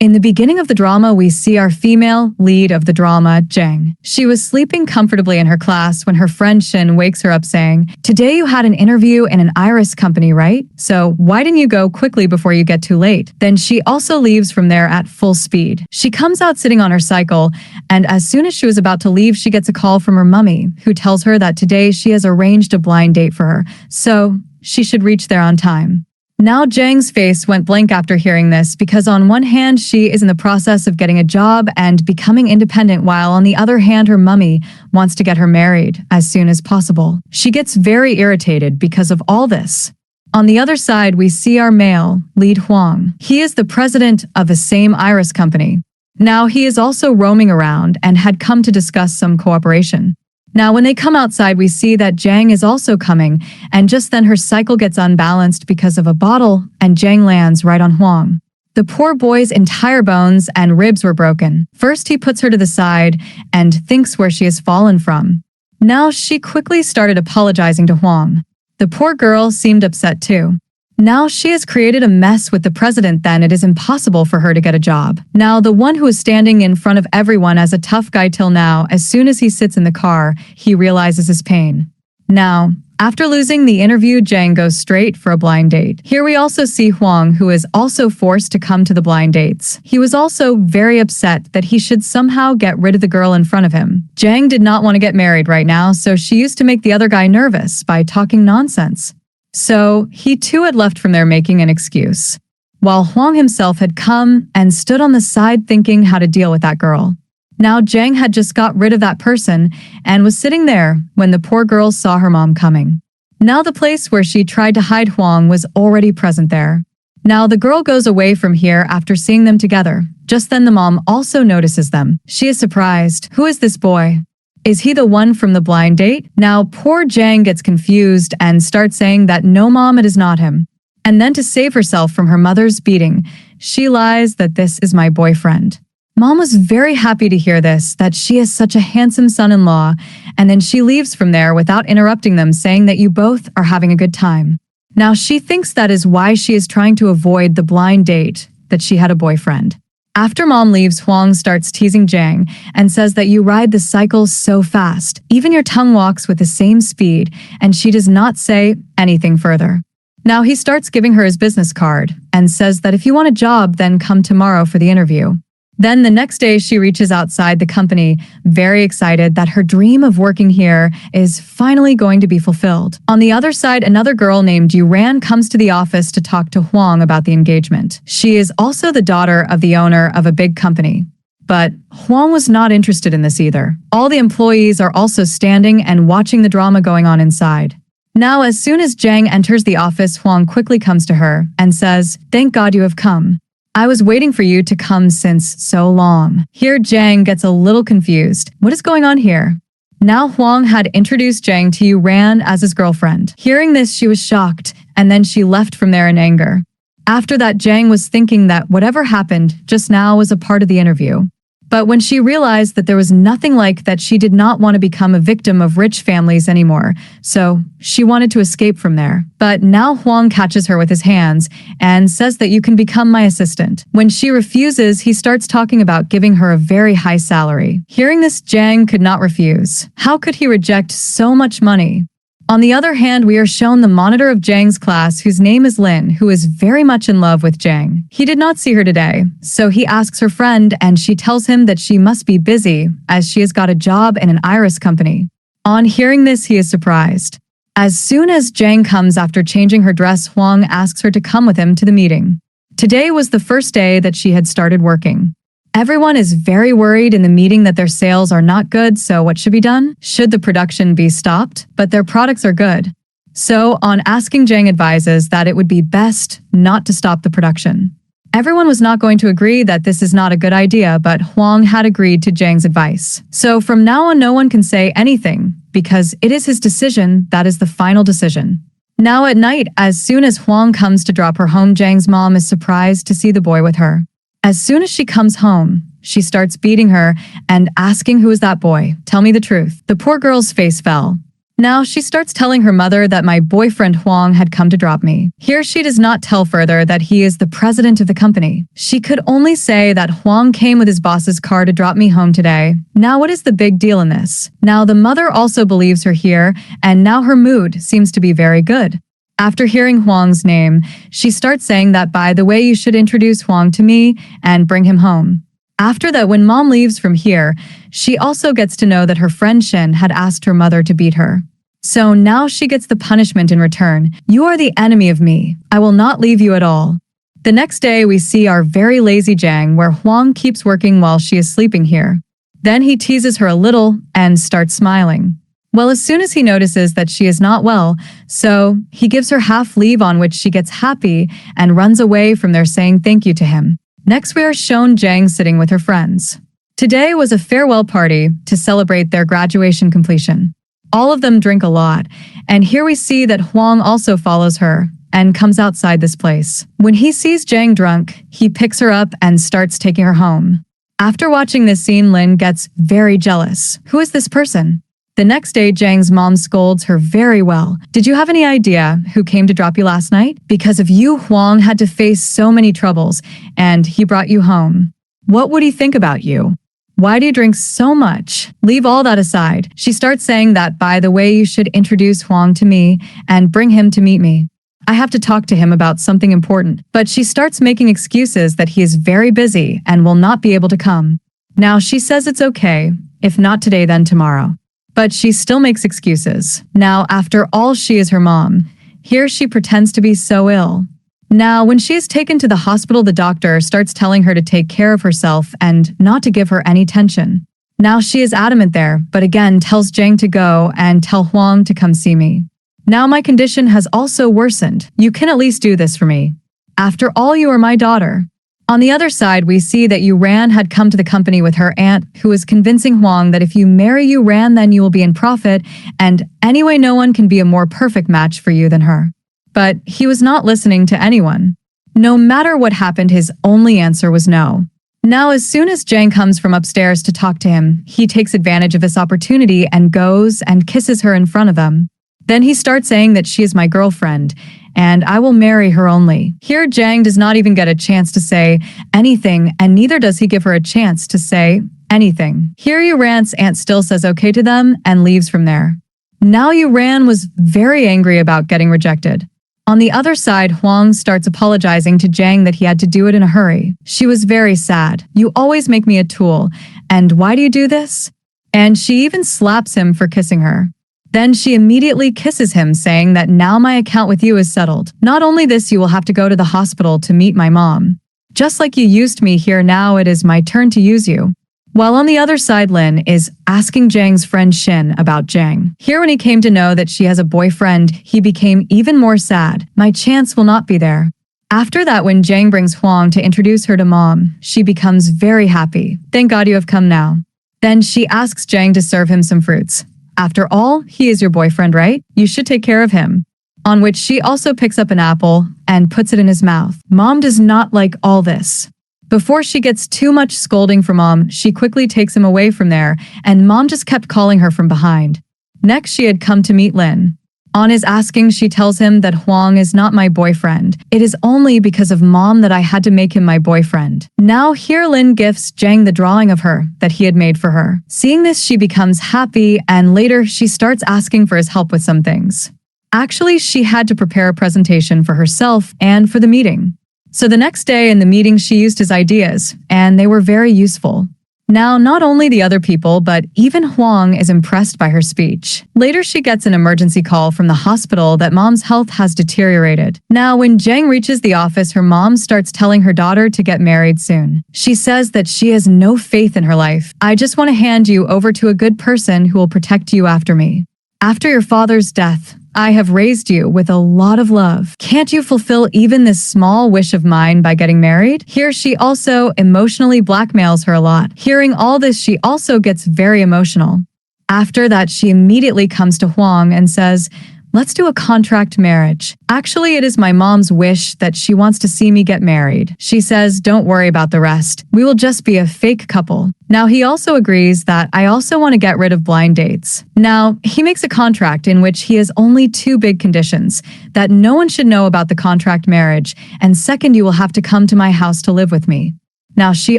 In the beginning of the drama, we see our female lead of the drama, Jang. She was sleeping comfortably in her class when her friend Shin wakes her up saying, "Today you had an interview in an iris company, right? So why didn't you go quickly before you get too late?" Then she also leaves from there at full speed. She comes out sitting on her cycle, and as soon as she was about to leave, she gets a call from her mummy, who tells her that today she has arranged a blind date for her, so she should reach there on time. Now Jang's face went blank after hearing this because on one hand she is in the process of getting a job and becoming independent, while on the other hand her mummy wants to get her married as soon as possible. She gets very irritated because of all this. On the other side, we see our male lead, Huang. He is the president of the same iris company. Now he is also roaming around and had come to discuss some cooperation. Now when they come outside, we see that Jang is also coming, and just then her cycle gets unbalanced because of a bottle, and Jang lands right on Huang. The poor boy's entire bones and ribs were broken. First he puts her to the side and thinks where she has fallen from. Now she quickly started apologizing to Huang. The poor girl seemed upset too. Now she has created a mess with the president, then it is impossible for her to get a job. Now the one who is standing in front of everyone as a tough guy till now, as soon as he sits in the car, he realizes his pain. Now, after losing the interview, Jang goes straight for a blind date. Here we also see Huang, who is also forced to come to the blind dates. He was also very upset that he should somehow get rid of the girl in front of him. Jang did not want to get married right now, so she used to make the other guy nervous by talking nonsense. So he too had left from there making an excuse, while Huang himself had come and stood on the side thinking how to deal with that girl. Now Jang had just got rid of that person and was sitting there when the poor girl saw her mom coming. Now the place where she tried to hide Huang was already present there. Now the girl goes away from here after seeing them together. Just then the mom also notices them. She is surprised. Who is this boy? Is he the one from the blind date? Now poor Jang gets confused and starts saying that no mom, it is not him. And then to save herself from her mother's beating, she lies that this is my boyfriend. Mom was very happy to hear this, that she has such a handsome son-in-law, and then she leaves from there without interrupting them, saying that you both are having a good time. Now she thinks that is why she is trying to avoid the blind date, that she had a boyfriend. After mom leaves, Huang starts teasing Jang and says that you ride the cycle so fast. Even your tongue walks with the same speed, and she does not say anything further. Now he starts giving her his business card and says that if you want a job, then come tomorrow for the interview. Then the next day she reaches outside the company, very excited that her dream of working here is finally going to be fulfilled. On the other side, another girl named Yuran comes to the office to talk to Huang about the engagement. She is also the daughter of the owner of a big company. But Huang was not interested in this either. All the employees are also standing and watching the drama going on inside. Now as soon as Jang enters the office, Huang quickly comes to her and says, "Thank God you have come. I was waiting for you to come since so long." Here Jang gets a little confused. What is going on here? Now Huang had introduced Jang to Yuran as his girlfriend. Hearing this, she was shocked, and then she left from there in anger. After that, Jang was thinking that whatever happened just now was a part of the interview. But when she realized that there was nothing like that, she did not want to become a victim of rich families anymore, so she wanted to escape from there. But now Huang catches her with his hands and says that you can become my assistant. When she refuses, he starts talking about giving her a very high salary. Hearing this, Jang could not refuse. How could he reject so much money? On the other hand, we are shown the monitor of Jang's class, whose name is Lin, who is very much in love with Jang. He did not see her today, so he asks her friend, and she tells him that she must be busy as she has got a job in an iris company. On hearing this, he is surprised. As soon as Jang comes after changing her dress, Huang asks her to come with him to the meeting. Today was the first day that she had started working. Everyone is very worried in the meeting that their sales are not good, so what should be done? Should the production be stopped? But their products are good. So, on asking, Jang advises that it would be best not to stop the production. Everyone was not going to agree that this is not a good idea, but Huang had agreed to Jang's advice. So from now on, no one can say anything, because it is his decision that is the final decision. Now at night, as soon as Huang comes to drop her home, Jang's mom is surprised to see the boy with her. As soon as she comes home, she starts beating her and asking, "Who is that boy? Tell me the truth." The poor girl's face fell. Now she starts telling her mother that my boyfriend Huang had come to drop me. Here she does not tell further that he is the president of the company. She could only say that Huang came with his boss's car to drop me home today. Now what is the big deal in this? Now the mother also believes her here, and now her mood seems to be very good. After hearing Huang's name, she starts saying that by the way you should introduce Huang to me and bring him home. After that, when mom leaves from here, she also gets to know that her friend Shin had asked her mother to beat her. So now she gets the punishment in return. You are the enemy of me. I will not leave you at all. The next day, we see our very lazy Jang where Huang keeps working while she is sleeping here. Then he teases her a little and starts smiling. Well, as soon as he notices that she is not well, so he gives her half leave on which she gets happy and runs away from there saying thank you to him. Next, we are shown Jang sitting with her friends. Today was a farewell party to celebrate their graduation completion. All of them drink a lot, and here we see that Huang also follows her and comes outside this place. When he sees Jang drunk, he picks her up and starts taking her home. After watching this scene, Lin gets very jealous. Who is this person? The next day, Jang's mom scolds her very well. Did you have any idea who came to drop you last night? Because of you, Huang had to face so many troubles, and he brought you home. What would he think about you? Why do you drink so much? Leave all that aside. She starts saying that, by the way, you should introduce Huang to me and bring him to meet me. I have to talk to him about something important. But she starts making excuses that he is very busy and will not be able to come. Now she says it's okay, if not today then tomorrow. But she still makes excuses. Now, after all, she is her mom. Here she pretends to be so ill. Now, when she is taken to the hospital, the doctor starts telling her to take care of herself and not to give her any tension. Now she is adamant there, but again tells Jang to go and tell Huang to come see me. Now my condition has also worsened. You can at least do this for me. After all, you are my daughter. On the other side, we see that Yuran had come to the company with her aunt, who was convincing Huang that if you marry Yuran, then you will be in profit, and anyway, no one can be a more perfect match for you than her. But he was not listening to anyone. No matter what happened, his only answer was no. Now, as soon as Jang comes from upstairs to talk to him, he takes advantage of this opportunity and goes and kisses her in front of them. Then he starts saying that she is my girlfriend, and I will marry her only. Here, Jang does not even get a chance to say anything, and neither does he give her a chance to say anything. Here, Yuran's aunt still says okay to them and leaves from there. Now, Yuran was very angry about getting rejected. On the other side, Huang starts apologizing to Jang that he had to do it in a hurry. She was very sad. You always make me a tool. And why do you do this? And she even slaps him for kissing her. Then she immediately kisses him, saying that now my account with you is settled. Not only this, you will have to go to the hospital to meet my mom. Just like you used me here, now it is my turn to use you. While on the other side, Lin is asking Jang's friend Shin about Jang. Here, when he came to know that she has a boyfriend, he became even more sad. My chance will not be there. After that, when Jang brings Huang to introduce her to mom, she becomes very happy. Thank God you have come now. Then she asks Jang to serve him some fruits. After all, he is your boyfriend, right? You should take care of him. On which she also picks up an apple and puts it in his mouth. Mom does not like all this. Before she gets too much scolding from mom, she quickly takes him away from there, and mom just kept calling her from behind. Next, she had come to meet Lin. On his asking, she tells him that Huang is not my boyfriend. It is only because of mom that I had to make him my boyfriend. Now here Lin gifts Jang the drawing of her that he had made for her. Seeing this, she becomes happy, and later she starts asking for his help with some things. Actually, she had to prepare a presentation for herself and for the meeting. So the next day in the meeting, she used his ideas, and they were very useful. Now, not only the other people, but even Huang is impressed by her speech. Later, she gets an emergency call from the hospital that mom's health has deteriorated. Now, when Jang reaches the office, her mom starts telling her daughter to get married soon. She says that she has no faith in her life. I just want to hand you over to a good person who will protect you after me. After your father's death, I have raised you with a lot of love. Can't you fulfill even this small wish of mine by getting married? Here she also emotionally blackmails her a lot. Hearing all this, she also gets very emotional. After that, she immediately comes to Huang and says, Let's do a contract marriage. Actually, it is my mom's wish that she wants to see me get married. She says, don't worry about the rest. We will just be a fake couple. Now, he also agrees that I also want to get rid of blind dates. Now, he makes a contract in which he has only two big conditions: that no one should know about the contract marriage, and second, you will have to come to my house to live with me. Now, she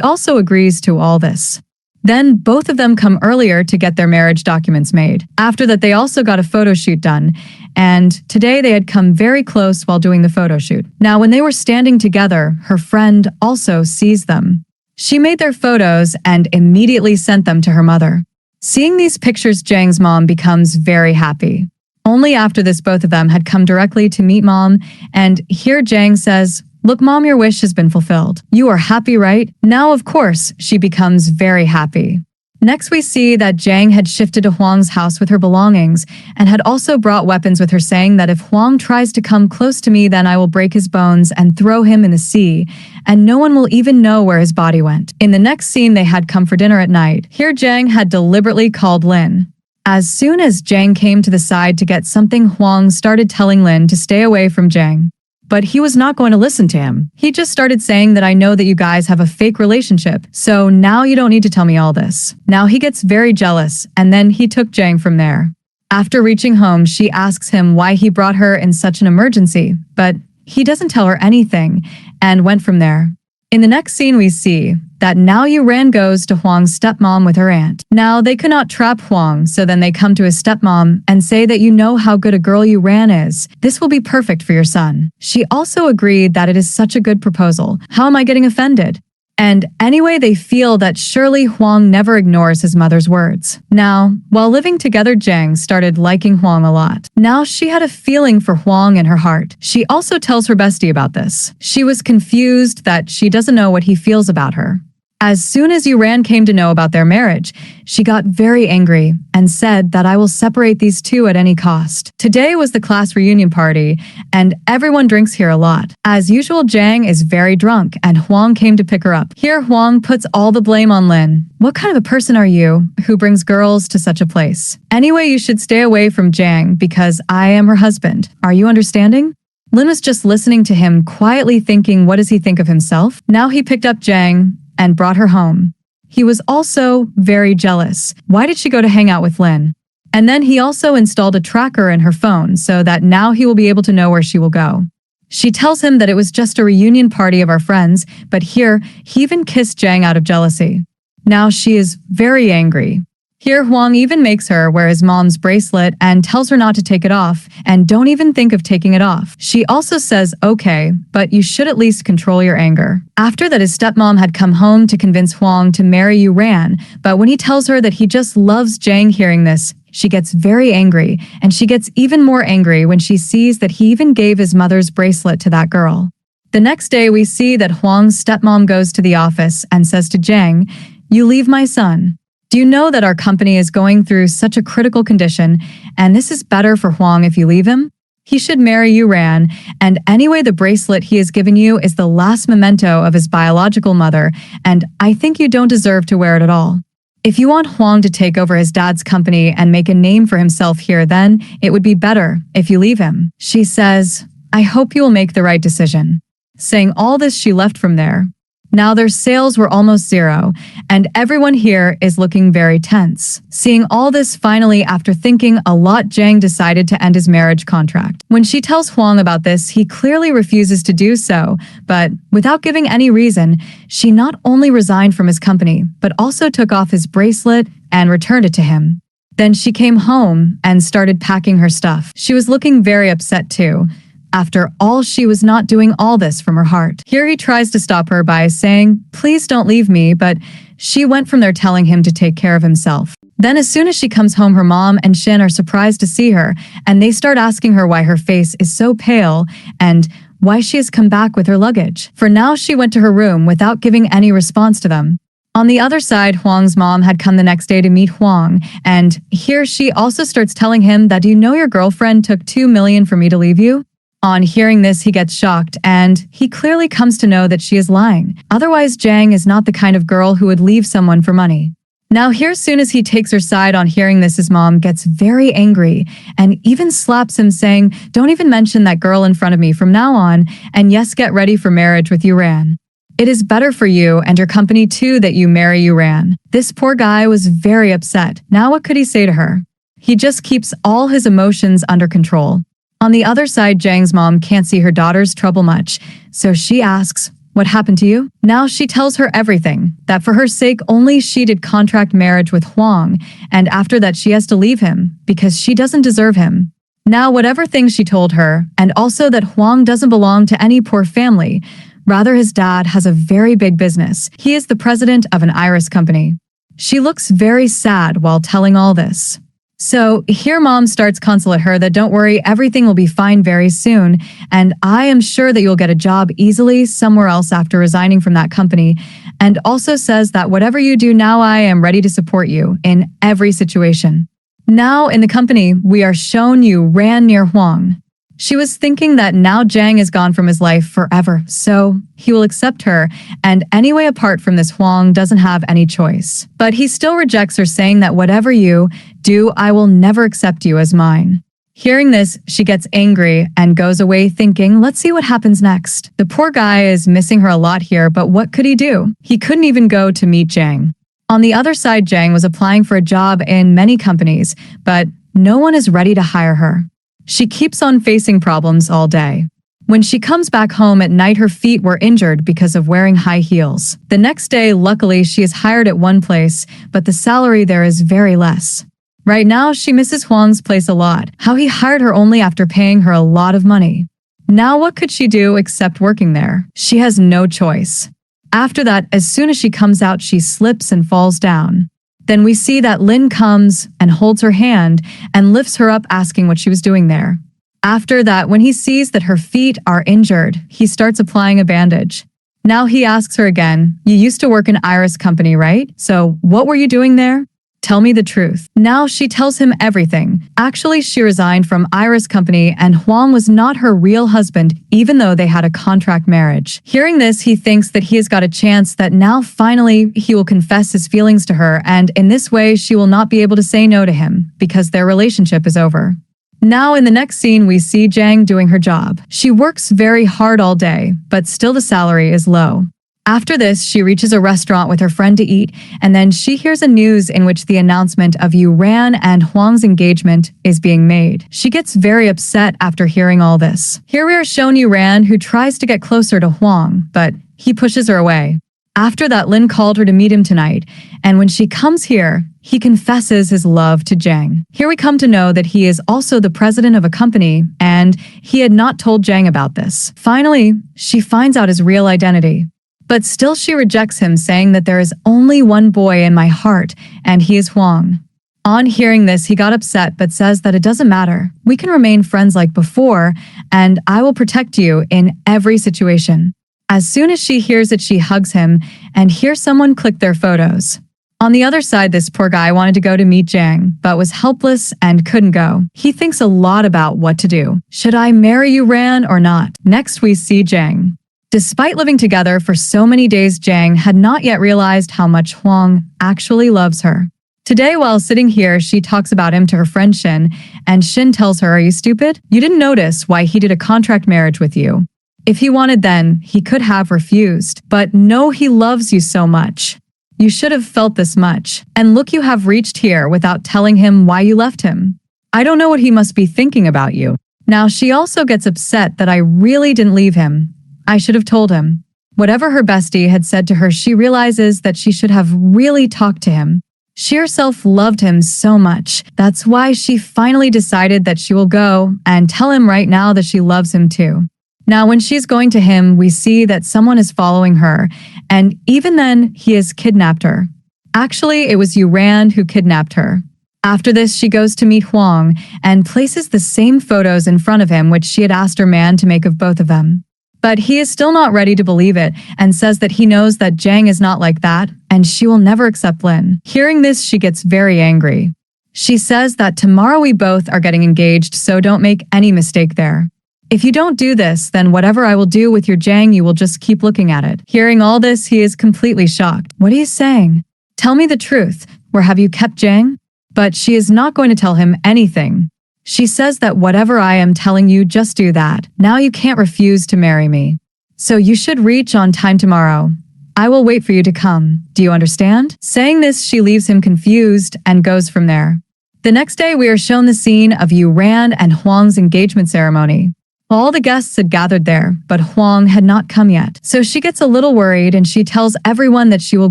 also agrees to all this. Then both of them come earlier to get their marriage documents made. After that, they also got a photo shoot done, and today they had come very close while doing the photo shoot. Now, when they were standing together, her friend also sees them. She made their photos and immediately sent them to her mother. Seeing these pictures, Jang's mom becomes very happy. Only after this, both of them had come directly to meet mom, and here Jang says, "Look, Mom, your wish has been fulfilled. You are happy, right?" Now, of course, she becomes very happy. Next, we see that Jang had shifted to Huang's house with her belongings and had also brought weapons with her, saying that if Huang tries to come close to me, then I will break his bones and throw him in the sea, and no one will even know where his body went. In the next scene, they had come for dinner at night. Here, Jang had deliberately called Lin. As soon as Jang came to the side to get something, Huang started telling Lin to stay away from Jang. But he was not going to listen to him. He just started saying that I know that you guys have a fake relationship, so now you don't need to tell me all this. Now he gets very jealous, and then he took Jang from there. After reaching home, she asks him why he brought her in such an emergency, but he doesn't tell her anything and went from there. In the next scene, we see that now Yuran goes to Huang's stepmom with her aunt. Now, they could not trap Huang, so then they come to his stepmom and say that you know how good a girl Yuran is. This will be perfect for your son. She also agreed that it is such a good proposal. How am I getting offended? And anyway, they feel that surely Huang never ignores his mother's words. Now, while living together, Jang started liking Huang a lot. Now she had a feeling for Huang in her heart. She also tells her bestie about this. She was confused that she doesn't know what he feels about her. As soon as Yuran came to know about their marriage, she got very angry and said that I will separate these two at any cost. Today was the class reunion party, and everyone drinks here a lot. As usual, Jang is very drunk, and Huang came to pick her up. Here, Huang puts all the blame on Lin. What kind of a person are you who brings girls to such a place? Anyway, you should stay away from Jang because I am her husband. Are you understanding? Lin was just listening to him, quietly thinking, what does he think of himself? Now he picked up Jang and brought her home. He was also very jealous. Why did she go to hang out with Lin? And then he also installed a tracker in her phone so that now he will be able to know where she will go. She tells him that it was just a reunion party of our friends, but here, he even kissed Jang out of jealousy. Now she is very angry. Here, Huang even makes her wear his mom's bracelet and tells her not to take it off, and don't even think of taking it off. She also says, okay, but you should at least control your anger. After that, his stepmom had come home to convince Huang to marry Yuran, but when he tells her that he just loves Jang, hearing this, she gets very angry, and she gets even more angry when she sees that he even gave his mother's bracelet to that girl. The next day, we see that Huang's stepmom goes to the office and says to Jang, "You leave my son. Do you know that our company is going through such a critical condition, and this is better for Huang if you leave him? He should marry Yuran, and anyway, the bracelet he has given you is the last memento of his biological mother, and I think you don't deserve to wear it at all. If you want Huang to take over his dad's company and make a name for himself here, then it would be better if you leave him." She says, "I hope you will make the right decision." Saying all this, she left from there. Now their sales were almost zero, and everyone here is looking very tense. Seeing all this, finally, after thinking a lot, Jang decided to end his marriage contract. When she tells Huang about this, he clearly refuses to do so, but without giving any reason, she not only resigned from his company, but also took off his bracelet and returned it to him. Then she came home and started packing her stuff. She was looking very upset too. After all, she was not doing all this from her heart. Here he tries to stop her by saying, "Please don't leave me," but she went from there telling him to take care of himself. Then as soon as she comes home, her mom and Shin are surprised to see her, and they start asking her why her face is so pale and why she has come back with her luggage. For now, she went to her room without giving any response to them. On the other side, Huang's mom had come the next day to meet Huang, and here she also starts telling him that, "Do you know your girlfriend took 2 million for me to leave you?" On hearing this, he gets shocked, and he clearly comes to know that she is lying. Otherwise, Jang is not the kind of girl who would leave someone for money. Now here, soon as he takes her side on hearing this, his mom gets very angry and even slaps him, saying, "Don't even mention that girl in front of me from now on, and yes, get ready for marriage with Uran. It is better for you and your company too that you marry Uran." This poor guy was very upset. Now what could he say to her? He just keeps all his emotions under control. On the other side, Jang's mom can't see her daughter's trouble much, so she asks, "What happened to you?" Now she tells her everything, that for her sake only she did contract marriage with Huang, and after that she has to leave him, because she doesn't deserve him. Now whatever things she told her, and also that Huang doesn't belong to any poor family, rather his dad has a very big business. He is the president of an iris company. She looks very sad while telling all this. So here mom starts consoling her that don't worry, everything will be fine very soon, and I am sure that you'll get a job easily somewhere else after resigning from that company, and also says that whatever you do now, I am ready to support you in every situation. Now in the company, we are shown you ran near Huang. She was thinking that now Jang is gone from his life forever, so he will accept her, and anyway apart from this, Huang doesn't have any choice. But he still rejects her, saying that whatever you do, I will never accept you as mine. Hearing this, she gets angry and goes away thinking, let's see what happens next. The poor guy is missing her a lot here, but what could he do? He couldn't even go to meet Jang. On the other side, Jang was applying for a job in many companies, but no one is ready to hire her. She keeps on facing problems all day. When she comes back home at night, her feet were injured because of wearing high heels. The next day, luckily, she is hired at one place, but the salary there is very less. Right now, she misses Huang's place a lot, how he hired her only after paying her a lot of money. Now what could she do except working there? She has no choice. After that, as soon as she comes out, she slips and falls down. Then we see that Lin comes and holds her hand and lifts her up, asking what she was doing there. After that, when he sees that her feet are injured, he starts applying a bandage. Now he asks her again, "You used to work in Iris company, right? So what were you doing there? Tell me the truth." Now she tells him everything. Actually, she resigned from Iris company and Huang was not her real husband, even though they had a contract marriage. Hearing this, he thinks that he has got a chance, that now finally he will confess his feelings to her, and in this way she will not be able to say no to him, because their relationship is over. Now in the next scene, we see Jang doing her job. She works very hard all day, but still the salary is low. After this, she reaches a restaurant with her friend to eat, and then she hears a news in which the announcement of Yuran and Huang's engagement is being made. She gets very upset after hearing all this. Here we are shown Yuran, who tries to get closer to Huang, but he pushes her away. After that, Lin called her to meet him tonight, and when she comes here, he confesses his love to Jang. Here we come to know that he is also the president of a company, and he had not told Jang about this. Finally, she finds out his real identity. But still she rejects him, saying that there is only one boy in my heart, and he is Huang. On hearing this, he got upset but says that it doesn't matter. We can remain friends like before, and I will protect you in every situation. As soon as she hears it, she hugs him and hears someone click their photos. On the other side, this poor guy wanted to go to meet Jang, but was helpless and couldn't go. He thinks a lot about what to do. Should I marry you, Ran, or not? Next, we see Jang. Despite living together for so many days, Jang had not yet realized how much Huang actually loves her. Today, while sitting here, she talks about him to her friend Shin, and Shin tells her, "Are you stupid? You didn't notice why he did a contract marriage with you. If he wanted then, he could have refused. But no, he loves you so much. You should have felt this much. And look, you have reached here without telling him why you left him. I don't know what he must be thinking about you." Now, she also gets upset that I really didn't leave him. I should have told him. Whatever her bestie had said to her, she realizes that she should have really talked to him. She herself loved him so much. That's why she finally decided that she will go and tell him right now that she loves him too. Now, when she's going to him, we see that someone is following her, and even then, he has kidnapped her. Actually, it was Yuran who kidnapped her. After this, she goes to meet Huang and places the same photos in front of him which she had asked her man to make of both of them. But he is still not ready to believe it and says that he knows that Jang is not like that and she will never accept Lin. Hearing this, she gets very angry. She says that tomorrow we both are getting engaged, so don't make any mistake there. If you don't do this, then whatever I will do with your Jang, you will just keep looking at it. Hearing all this, he is completely shocked. What are you saying? Tell me the truth. Where have you kept Jang? But she is not going to tell him anything. She says that whatever I am telling you, just do that. Now you can't refuse to marry me. So you should reach on time tomorrow. I will wait for you to come. Do you understand? Saying this, she leaves him confused and goes from there. The next day, we are shown the scene of Yu Ran and Huang's engagement ceremony. All the guests had gathered there, but Huang had not come yet. So she gets a little worried and she tells everyone that she will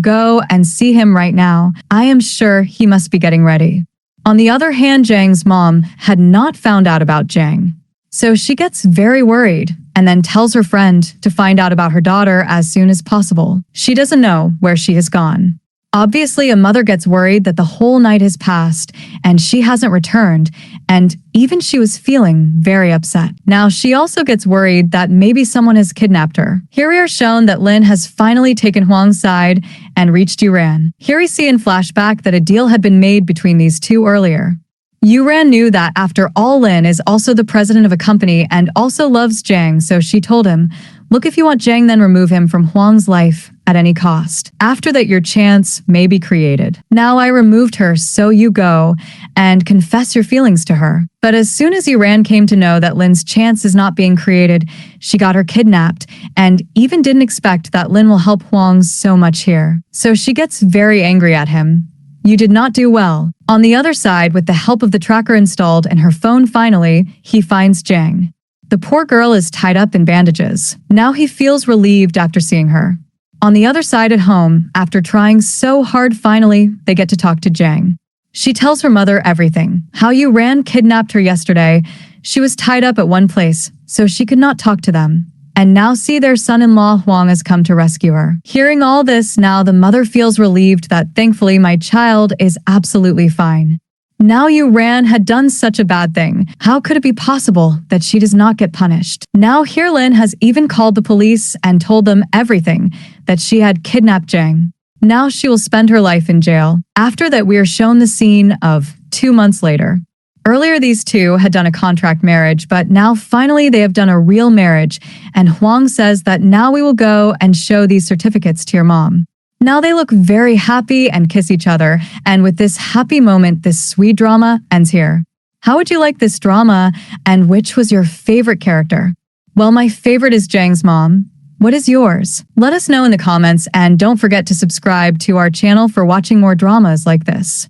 go and see him right now. I am sure he must be getting ready. On the other hand, Jang's mom had not found out about Jang. So she gets very worried and then tells her friend to find out about her daughter as soon as possible. She doesn't know where she has gone. Obviously, a mother gets worried that the whole night has passed and she hasn't returned, and even she was feeling very upset. Now, she also gets worried that maybe someone has kidnapped her. Here we are shown that Lin has finally taken Huang's side and reached Yuran. Here we see in flashback that a deal had been made between these two earlier. Yuran knew that after all, Lin is also the president of a company and also loves Jang, so she told him, look, if you want Jang, then remove him from Huang's life at any cost. After that, your chance may be created. Now I removed her, so you go and confess your feelings to her. But as soon as Yuran came to know that Lin's chance is not being created, she got her kidnapped and even didn't expect that Lin will help Huang so much here. So she gets very angry at him. You did not do well. On the other side, with the help of the tracker installed and her phone finally, he finds Jang. The poor girl is tied up in bandages. Now he feels relieved after seeing her. On the other side at home, after trying so hard, finally, they get to talk to Jang. She tells her mother everything. How Yuran kidnapped her yesterday. She was tied up at one place, so she could not talk to them. And now see their son-in-law Huang has come to rescue her. Hearing all this, now the mother feels relieved that thankfully my child is absolutely fine. Now Yuran had done such a bad thing. How could it be possible that she does not get punished? Now here Lin has even called the police and told them everything, that she had kidnapped Jang. Now she will spend her life in jail. After that, we are shown the scene of 2 months later. Earlier, these two had done a contract marriage, but now finally they have done a real marriage, and Huang says that now we will go and show these certificates to your mom. Now they look very happy and kiss each other, and with this happy moment, this sweet drama ends here. How would you like this drama, and which was your favorite character? Well, my favorite is Jang's mom. What is yours? Let us know in the comments, and don't forget to subscribe to our channel for watching more dramas like this.